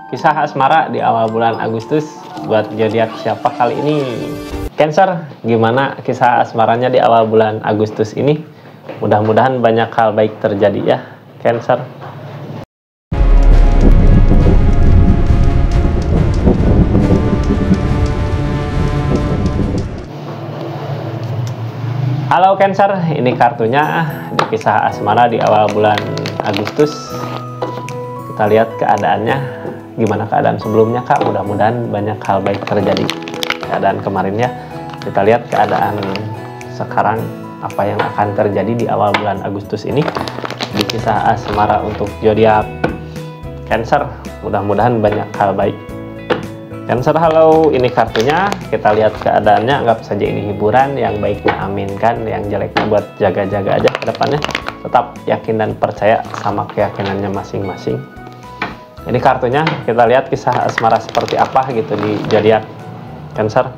Kisah asmara di awal bulan Agustus buat zodiak siapa kali ini? Cancer, gimana kisah asmaranya di awal bulan Agustus ini? Mudah-mudahan banyak hal baik terjadi ya, Cancer. Halo Cancer, ini kartunya di kisah asmara di awal bulan Agustus. Kita lihat keadaannya. Gimana keadaan sebelumnya Kak? Mudah-mudahan banyak hal baik terjadi. Keadaan kemarinnya, kita lihat keadaan sekarang, apa yang akan terjadi di awal bulan Agustus ini di kisah asmara untuk zodiak Cancer. Mudah-mudahan banyak hal baik. Cancer, halo, ini kartunya. Kita lihat keadaannya, anggap saja ini hiburan. Yang baiknya aminkan, yang jeleknya buat jaga-jaga aja ke depannya. Tetap yakin dan percaya sama keyakinannya masing-masing. Ini kartunya, kita lihat kisah asmara seperti apa gitu di zodiak Cancer.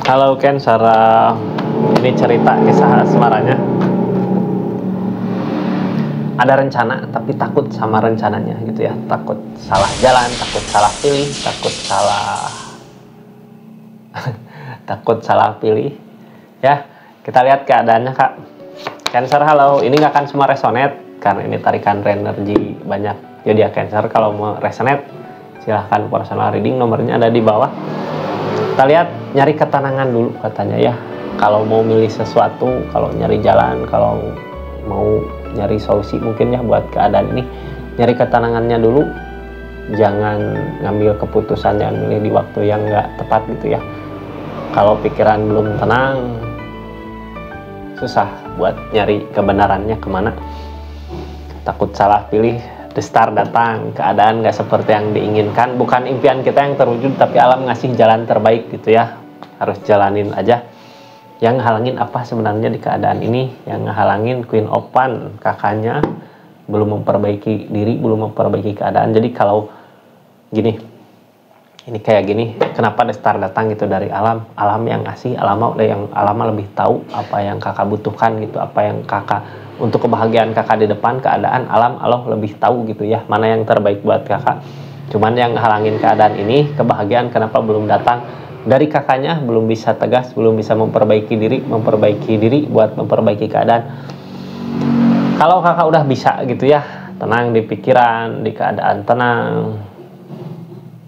Halo Cancer, ini cerita kisah asmaranya. Ada rencana tapi takut sama rencananya gitu ya. Takut salah jalan, takut salah pilih, takut salah pilih. Ya, kita lihat keadaannya Kak. Cancer, halo, ini nggak akan semua resonate karena ini tarikan energi banyak zodiak Cancer. Kalau mau resonate silahkan personal reading, nomornya ada di bawah. Kita lihat, nyari ketenangan dulu katanya ya. Kalau mau milih sesuatu, kalau nyari jalan, kalau mau nyari solusi mungkin ya buat keadaan ini, nyari ketenangannya dulu. Jangan ngambil keputusan, jangan milih di waktu yang nggak tepat gitu ya. Kalau pikiran belum tenang, susah buat nyari kebenarannya kemana. Takut salah pilih, the star datang, keadaan gak seperti yang diinginkan. Bukan impian kita yang terwujud, tapi alam ngasih jalan terbaik gitu ya. Harus jalanin aja. Yang ngehalangin apa sebenarnya di keadaan ini? Yang ngehalangin Queen of Wands, kakaknya belum memperbaiki diri, belum memperbaiki keadaan. Jadi kalau gini, ini kayak gini, kenapa the star datang gitu dari alam? Alam yang ngasih, alam lebih tahu apa yang kakak butuhkan gitu, apa yang kakak, untuk kebahagiaan kakak di depan, keadaan alam Allah lebih tahu gitu ya, mana yang terbaik buat kakak. Cuman yang halangin keadaan ini, kebahagiaan kenapa belum datang dari kakaknya, belum bisa tegas, belum bisa memperbaiki diri buat memperbaiki keadaan. Kalau kakak udah bisa gitu ya, tenang di pikiran, di keadaan tenang,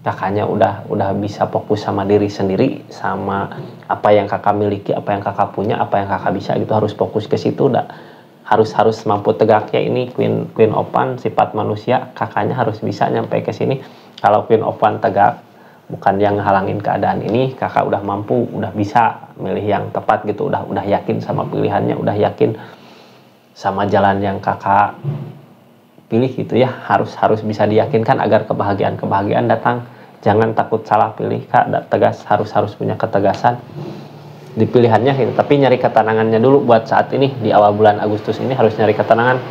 kakaknya udah bisa fokus sama diri sendiri, sama apa yang kakak miliki, apa yang kakak punya, apa yang kakak bisa gitu, harus fokus ke situ. Harus mampu tegak ya. Ini Queen of Wands, sifat manusia, kakaknya harus bisa nyampe ke sini. Kalau Queen of Wands tegak, bukan yang halangin keadaan ini, kakak udah mampu, udah bisa milih yang tepat gitu, udah yakin sama pilihannya, udah yakin sama jalan yang kakak pilih gitu ya. Harus bisa diyakinkan agar kebahagiaan datang. Jangan takut salah pilih Kak, tegas, harus punya ketegasan di pilihannya gitu. Tapi nyari ketenangannya dulu buat saat ini di awal bulan Agustus ini, harus nyari ketenangan.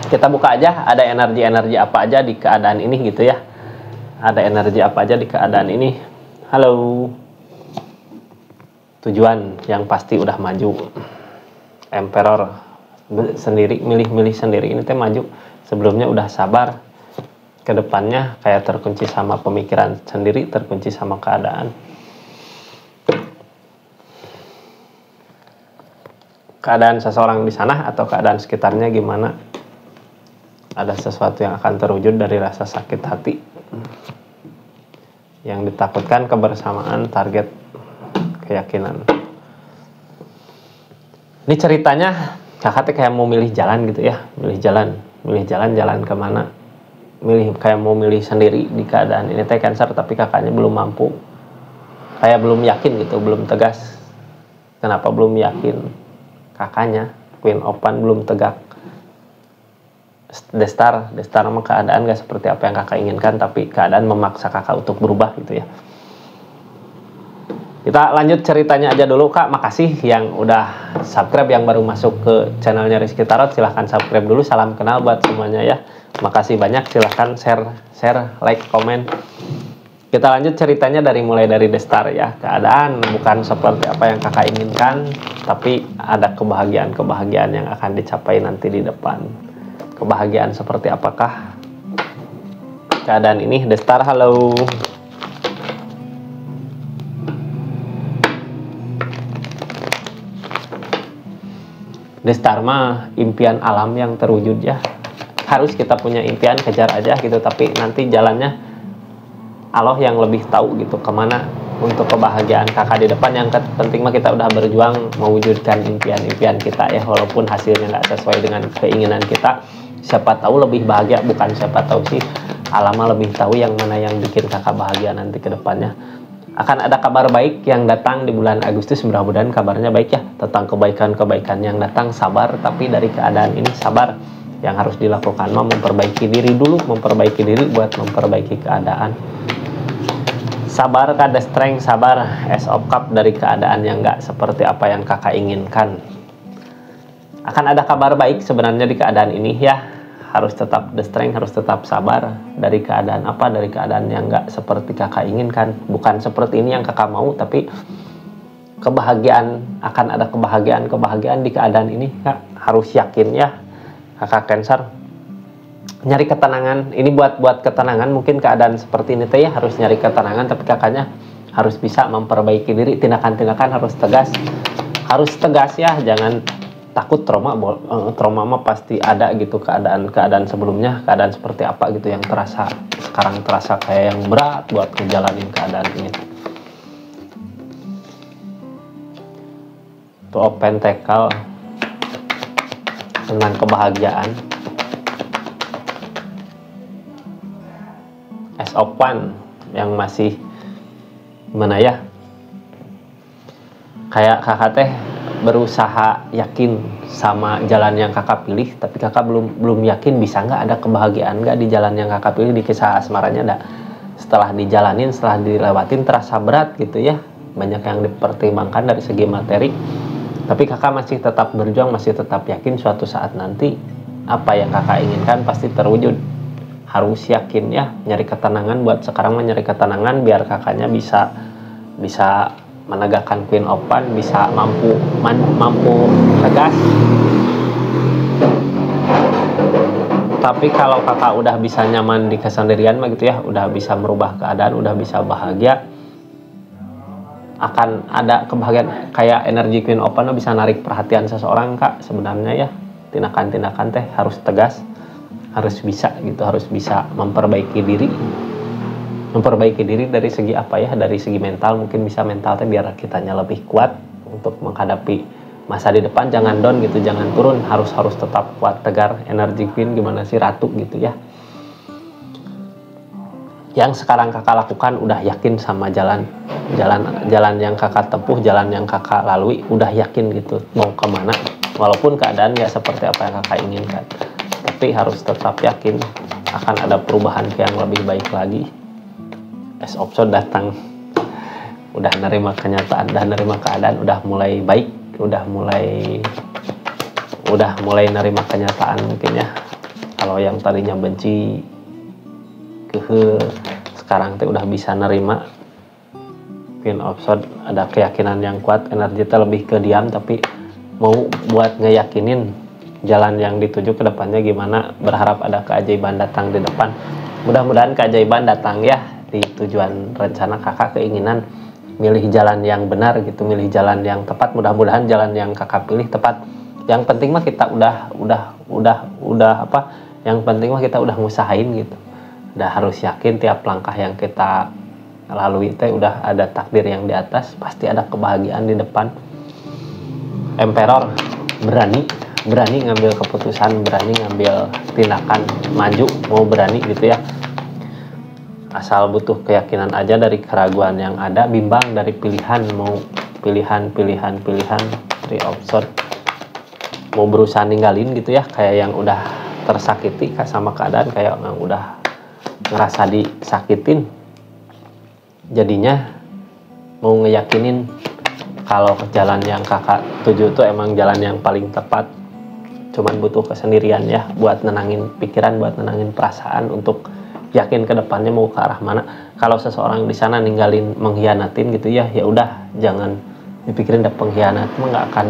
Kita buka aja, ada energi apa aja di keadaan ini gitu ya. Ada energi apa aja di keadaan ini. Halo. Tujuan yang pasti udah maju. Emperor sendiri, milih sendiri, ini teh maju. Sebelumnya udah sabar, kedepannya kayak terkunci sama pemikiran sendiri, terkunci sama keadaan. Keadaan seseorang di sana atau keadaan sekitarnya gimana? Ada sesuatu yang akan terwujud dari rasa sakit hati. Yang ditakutkan kebersamaan, target, keyakinan. Ini ceritanya kakak kayak mau milih jalan gitu ya, milih jalan kemana, kayak mau milih sendiri di keadaan ini teh Cancer, tapi kakaknya belum mampu, kayak belum yakin gitu, belum tegas. Kenapa belum yakin? Kakaknya Queen of Wands belum tegak. The Star mah keadaan gak seperti apa yang kakak inginkan, tapi keadaan memaksa kakak untuk berubah gitu ya. Kita lanjut ceritanya aja dulu Kak. Makasih yang udah subscribe, yang baru masuk ke channelnya Rizky Tarot, silahkan subscribe dulu. Salam kenal buat semuanya ya. Makasih banyak, silahkan share, like, komen. Kita lanjut ceritanya mulai dari The Star ya. Keadaan bukan seperti apa yang kakak inginkan, tapi ada kebahagiaan yang akan dicapai nanti di depan. kebahagiaan seperti apakah keadaan ini. The Star, halo. The Star mah impian alam yang terwujud ya. Harus kita punya impian, kejar aja gitu, tapi nanti jalannya Allah yang lebih tahu gitu kemana untuk kebahagiaan kakak di depan. Yang penting mah kita udah berjuang mewujudkan impian-impian kita ya, walaupun hasilnya nggak sesuai dengan keinginan kita. Siapa tahu lebih bahagia, bukan siapa tahu sih, alam lebih tahu yang mana yang bikin kakak bahagia nanti ke depannya. Akan ada kabar baik yang datang di bulan Agustus, mudah-mudahan kabarnya baik ya, tentang kebaikan-kebaikan yang datang. Sabar, tapi dari keadaan ini sabar. Yang harus dilakukan mah memperbaiki diri dulu, memperbaiki diri buat memperbaiki keadaan. Sabar kada strength, sabar Ace of Cup dari keadaan yang nggak seperti apa yang kakak inginkan. Akan ada kabar baik sebenarnya di keadaan ini ya. Harus tetap the strength, harus tetap sabar dari keadaan apa, dari keadaan yang nggak seperti kakak inginkan. Bukan seperti ini yang kakak mau, tapi kebahagiaan, akan ada kebahagiaan di keadaan ini ya. Harus yakin ya kakak Cancer. Nyari ketenangan, ini buat ketenangan. Mungkin keadaan seperti ini teh ya harus nyari ketenangan, tapi kakaknya harus bisa memperbaiki diri. Tindakan-tindakan harus tegas ya, jangan takut. Trauma mah pasti ada gitu, keadaan sebelumnya, keadaan seperti apa gitu yang sekarang terasa kayak yang berat buat ngejalanin keadaan ini. Tuh Pentacle tentang kebahagiaan. Ace of Wands yang masih gimana ya, kayak kakak teh berusaha yakin sama jalan yang kakak pilih, tapi kakak belum yakin bisa nggak ada kebahagiaan nggak di jalan yang kakak pilih. Di kisah asmaranya ada, setelah dijalanin, setelah dilewatin terasa berat gitu ya, banyak yang dipertimbangkan dari segi materi, tapi kakak masih tetap berjuang, masih tetap yakin suatu saat nanti apa yang kakak inginkan pasti terwujud. Harus yakin ya, nyari ketenangan. Buat sekarang nyari ketenangan biar kakaknya bisa menegakkan Queen of Wands, bisa mampu tegas. Tapi kalau kakak udah bisa nyaman di kesendirian mah gitu ya, udah bisa merubah keadaan, udah bisa bahagia, akan ada kebahagiaan. Kayak energi Queen of Wands bisa narik perhatian seseorang kak sebenarnya ya. Tindakan-tindakan teh harus tegas, harus bisa gitu, harus bisa memperbaiki diri dari segi apa ya, dari segi mental. Mungkin bisa mental teh biar kitanya lebih kuat untuk menghadapi masa di depan. Jangan down gitu, jangan turun, harus tetap kuat, tegar. Energi Queen gimana sih ratu gitu ya. Yang sekarang kakak lakukan udah yakin sama jalan yang kakak tempuh, jalan yang kakak lalui, udah yakin gitu mau kemana, walaupun keadaan nggak seperti apa yang kakak inginkan, tapi harus tetap yakin akan ada perubahan yang lebih baik lagi. Ace of Swords datang, udah nerima kenyataan, udah nerima keadaan, udah mulai baik, udah mulai nerima kenyataan mungkin ya. Kalau yang tadinya benci, sekarang tuh udah bisa nerima. Queen of Swords ada keyakinan yang kuat, energi lebih ke diam, tapi mau buat ngeyakinin jalan yang dituju ke depannya gimana, berharap ada keajaiban datang di depan. Mudah-mudahan keajaiban datang ya di tujuan rencana kakak, keinginan milih jalan yang benar gitu, milih jalan yang tepat. Mudah-mudahan jalan yang kakak pilih tepat. Yang penting mah kita udah apa? Yang penting mah kita udah ngusahain gitu. Udah harus yakin tiap langkah yang kita lalui teh udah ada takdir yang di atas, pasti ada kebahagiaan di depan. Emperor berani ngambil keputusan, berani ngambil tindakan, maju, mau berani gitu ya. Asal butuh keyakinan aja dari keraguan yang ada, bimbang dari pilihan, mau pilihan. Three of Swords mau berusaha ninggalin gitu ya, kayak yang udah tersakiti sama keadaan, kayak yang udah ngerasa disakitin, jadinya mau ngeyakinin kalau jalan yang kakak tuju itu emang jalan yang paling tepat. Cuman butuh kesendirian ya, buat nenangin pikiran, buat nenangin perasaan, untuk yakin ke depannya mau ke arah mana. Kalau seseorang di sana ninggalin, mengkhianatin gitu ya, ya udah jangan dipikirin. Pengkhianat mah nggak akan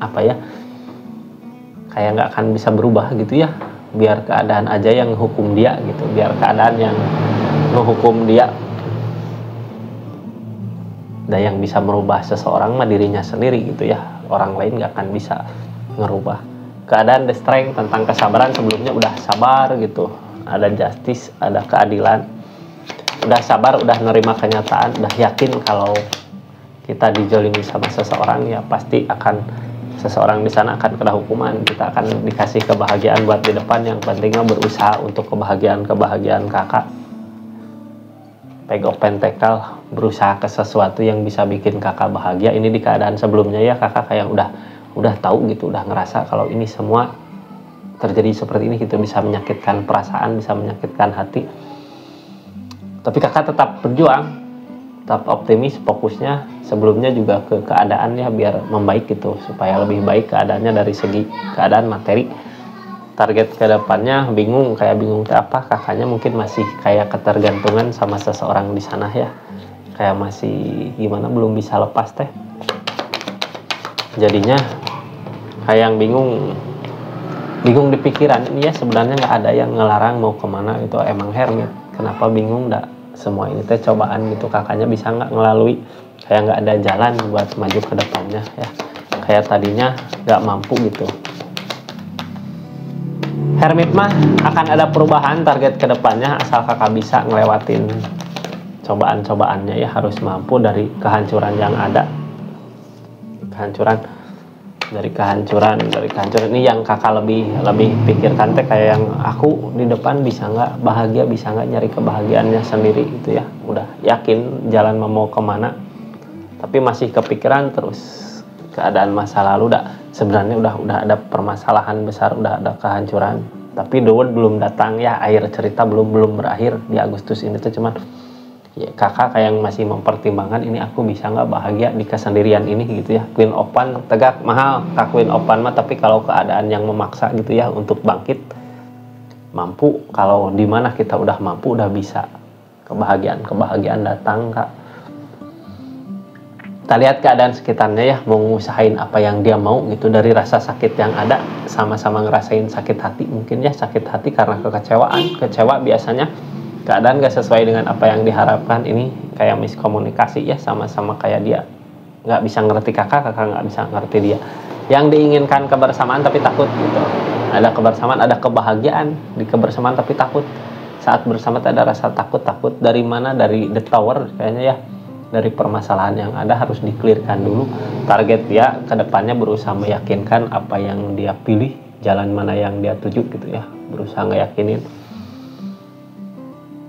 apa ya, kayak nggak akan bisa berubah gitu ya, biar keadaan aja yang hukum dia gitu, biar keadaan yang menghukum dia. Dan yang bisa merubah seseorang mah dirinya sendiri gitu ya, orang lain nggak akan bisa ngerubah keadaan. The Strength tentang kesabaran, sebelumnya udah sabar gitu, ada justice, ada keadilan, udah sabar, udah nerima kenyataan, udah yakin kalau kita dijolimi sama seseorang ya pasti akan seseorang di sana akan kena hukuman, kita akan dikasih kebahagiaan buat di depan. Yang pentingnya berusaha untuk kebahagiaan kakak. Pegok Pentacle, berusaha ke sesuatu yang bisa bikin kakak bahagia. Ini di keadaan sebelumnya ya, kakak kayak udah tahu gitu, udah ngerasa kalau ini semua terjadi seperti ini gitu, bisa menyakitkan perasaan, bisa menyakitkan hati. Tapi kakak tetap berjuang, tetap optimis, fokusnya sebelumnya juga ke keadaan ya, biar membaik gitu, supaya lebih baik keadaannya dari segi keadaan materi. Target kedepannya bingung, kayak bingung teh apa, kakaknya mungkin masih kayak ketergantungan sama seseorang di sana ya, kayak masih gimana, belum bisa lepas teh. Jadinya kayak yang bingung di pikiran ini ya, sebenarnya nggak ada yang ngelarang mau kemana itu, emang hermit. Kenapa bingung, nggak semua ini teh cobaan gitu, kakaknya bisa nggak ngelalui, kayak nggak ada jalan buat maju ke depannya ya, kayak tadinya nggak mampu gitu. Hermit mah akan ada perubahan target kedepannya, asal kakak bisa ngelewatin cobaan-cobaannya ya, harus mampu dari kehancuran yang ada, dari kehancuran ini yang kakak lebih pikirkan teh, kayak yang aku di depan bisa nggak bahagia, bisa nggak nyari kebahagiaannya sendiri gitu ya, udah yakin jalan mau kemana, tapi masih kepikiran terus keadaan masa lalu. Sebenarnya udah ada permasalahan besar, udah ada kehancuran, tapi the word belum datang ya, akhir cerita belum berakhir di Agustus ini tuh. Cuman ya, kakak kayak yang masih mempertimbangkan, ini aku bisa nggak bahagia di kesendirian ini gitu ya. Queen of Wands tegak mahal kak, Queen of Wands mah, tapi kalau keadaan yang memaksa gitu ya untuk bangkit, mampu. Kalau dimana kita udah mampu, udah bisa, kebahagiaan datang kak. Kita lihat keadaan sekitarnya ya, mau ngusahain apa yang dia mau gitu, dari rasa sakit yang ada, sama-sama ngerasain sakit hati mungkin ya, sakit hati karena kecewa biasanya keadaan gak sesuai dengan apa yang diharapkan. Ini kayak miskomunikasi ya, sama-sama kayak dia nggak bisa ngerti kakak nggak bisa ngerti dia. Yang diinginkan kebersamaan tapi takut gitu, ada kebersamaan, ada kebahagiaan di kebersamaan tapi takut. Saat bersama ada rasa takut dari mana, dari the tower kayaknya ya, dari permasalahan yang ada harus dikelirkan dulu. Target dia kedepannya berusaha meyakinkan apa yang dia pilih, jalan mana yang dia tuju gitu ya, berusaha ngeyakinin.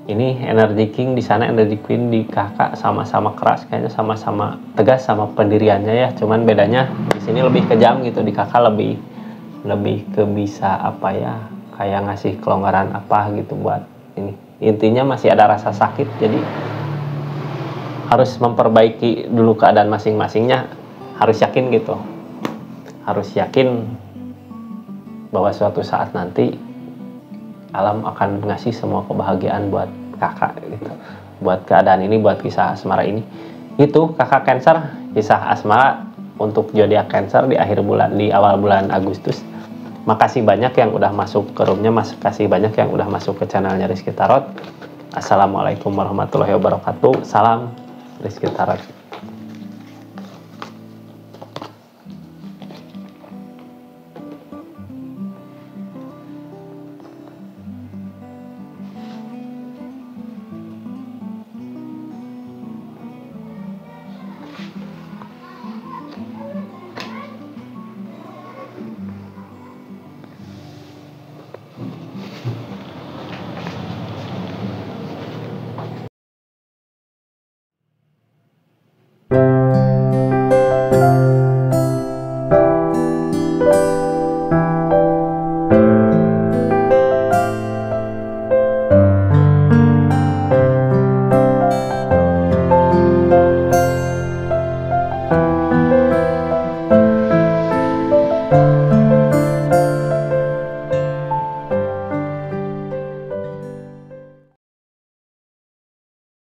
Ini energi king di sana, energi queen di kakak, sama-sama keras kayaknya, sama-sama tegas sama pendiriannya ya. Cuman bedanya di sini lebih kejam gitu, di kakak lebih ke bisa apa ya, kayak ngasih kelonggaran apa gitu buat ini. Intinya masih ada rasa sakit, jadi harus memperbaiki dulu keadaan masing-masingnya, harus yakin gitu, harus yakin bahwa suatu saat nanti alam akan ngasih semua kebahagiaan buat kakak gitu, buat keadaan ini, buat kisah asmara ini. Itu kakak Cancer, kisah asmara untuk zodiak Cancer di akhir bulan, di awal bulan Agustus. Makasih banyak yang udah masuk ke roomnya, makasih banyak yang udah masuk ke channelnya Rizky Tarot. Assalamualaikum warahmatullahi wabarakatuh. Salam Rizky Tarot.